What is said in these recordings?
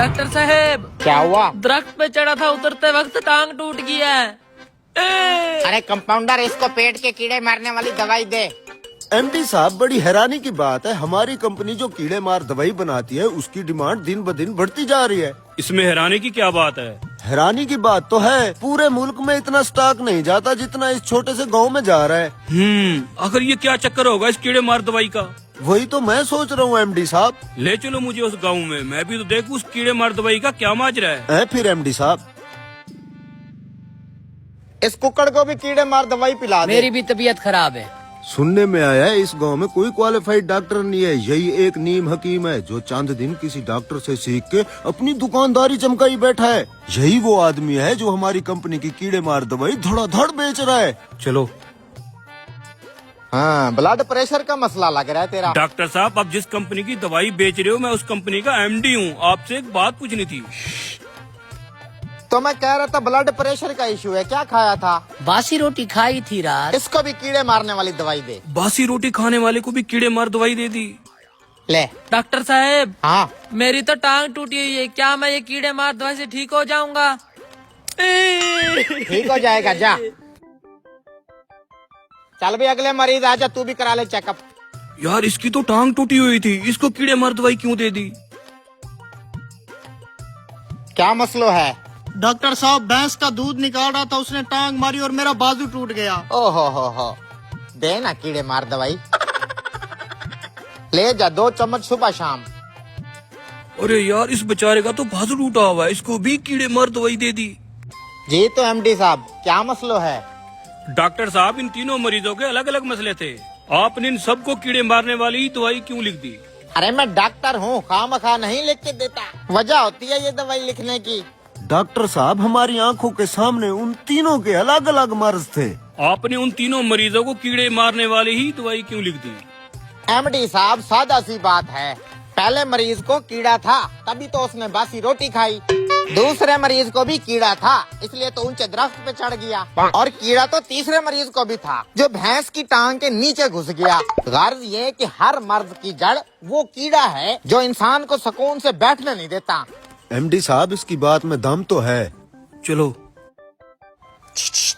Doctor साहेब, क्या हुआ? दरख्त पे चढ़ा था, उतरते वक्त टांग टूट गया है। अरे कंपाउंडर, इसको पेट के कीड़े मारने वाली दवाई दे। एमडी साहब, बड़ी हैरानी की बात है, हमारी कंपनी जो कीड़े मार दवाई बनाती है उसकी डिमांड दिन ब दिन बढ़ती जा रही है। इसमें हैरानी की क्या बात है? हैरानी की बात तो है, पूरे मुल्क में इतना स्टॉक नहीं जाता जितना इस छोटे से गांव में जा रहा है। आखिर ये क्या चक्कर होगा इस कीड़े मार दवाई का? वही तो मैं सोच रहा हूँ एमडी साहब। ले चलो मुझे उस गांव में, मैं भी तो देखूं उस कीड़े मार दवाई का क्या माजरा है। फिर एमडी साहब, इस कुक्कड़ को भी कीड़े मार दवाई पिला दे। मेरी भी तबीयत खराब है। सुनने में आया है इस गांव में कोई क्वालिफाइड डॉक्टर नहीं है, यही एक नीम हकीम है जो चंद दिन किसी डॉक्टर से सीख के अपनी दुकानदारी चमकाई बैठा है। यही वो आदमी है जो हमारी कंपनी की कीड़े मार दवाई धड़ाधड़ बेच रहा है। चलो। हाँ, ब्लड प्रेशर का मसला लग रहा है तेरा। डॉक्टर साहब, आप जिस कंपनी की दवाई बेच रहे हो मैं उस कंपनी का एमडी हूँ, आपसे एक बात पूछनी थी। तो मैं कह रहा था ब्लड प्रेशर का इशू है, क्या खाया था? बासी रोटी खाई थी रात। इसको भी कीड़े मारने वाली दवाई दे। बासी रोटी खाने वाले को भी कीड़े मार दवाई दे दी? ले। डॉक्टर साहेब, हाँ, मेरी तो टांग टूटी हुई है, क्या मैं ये कीड़े मार दवाई से ठीक हो जाऊंगा? ठीक हो जाएगा, जा। चल भी अगले मरीज आजा, तू भी करा ले चेकअप। यार इसकी तो टांग टूटी हुई थी, इसको कीड़े मार दवाई क्यों दे दी? क्या मसलो है? डॉक्टर साहब, भैंस का दूध निकाल रहा था, उसने टांग मारी और मेरा बाजू टूट गया। ओहो हो, दे ना कीड़े मार दवाई। ले जा, 2 चम्मच सुबह शाम। अरे यार, इस बेचारे का तो बाजू टूटा हुआ है, इसको भी कीड़े मार दवाई दे दी। जी तो एमडी साहब, क्या मसलो है? डॉक्टर साहब, इन तीनों मरीजों के अलग अलग मसले थे, आपने इन सबको कीड़े मारने वाली दवाई क्यों लिख दी? अरे मैं डॉक्टर हूँ, खामखा नहीं लिख के देता, वजह होती है ये दवाई लिखने की। डॉक्टर साहब, हमारी आंखों के सामने उन तीनों के अलग अलग मर्ज थे, आपने उन तीनों मरीजों को कीड़े मारने वाली ही दवाई क्यों लिख दी? एमडी साहब, सादा सी बात है, पहले मरीज को कीड़ा था तभी तो उसने बासी रोटी खाई। दूसरे मरीज को भी कीड़ा था, इसलिए तो ऊंचे दरख्त पे चढ़ गया। और कीड़ा तो तीसरे मरीज को भी था, जो भैंस की टांग के नीचे घुस गया। गर्ज ये कि हर मर्ज की जड़ वो कीड़ा है जो इंसान को सुकून से बैठने नहीं देता। एमडी साहब, इसकी बात में दम तो है। चलो।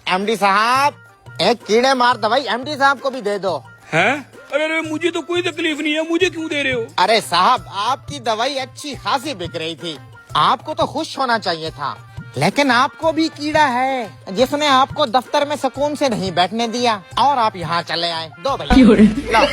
एमडी साहब, एक कीड़े मार दवाई एमडी साहब को भी दे दो। हैं? अरे मुझे तो कोई तकलीफ नहीं है, मुझे क्यों दे रहे हो? अरे साहब, आपकी दवाई अच्छी खासी बिक रही थी, आपको तो खुश होना चाहिए था, लेकिन आपको भी कीड़ा है जिसने आपको दफ्तर में सुकून से नहीं बैठने दिया और आप यहाँ चले आए। दो भैया, लो।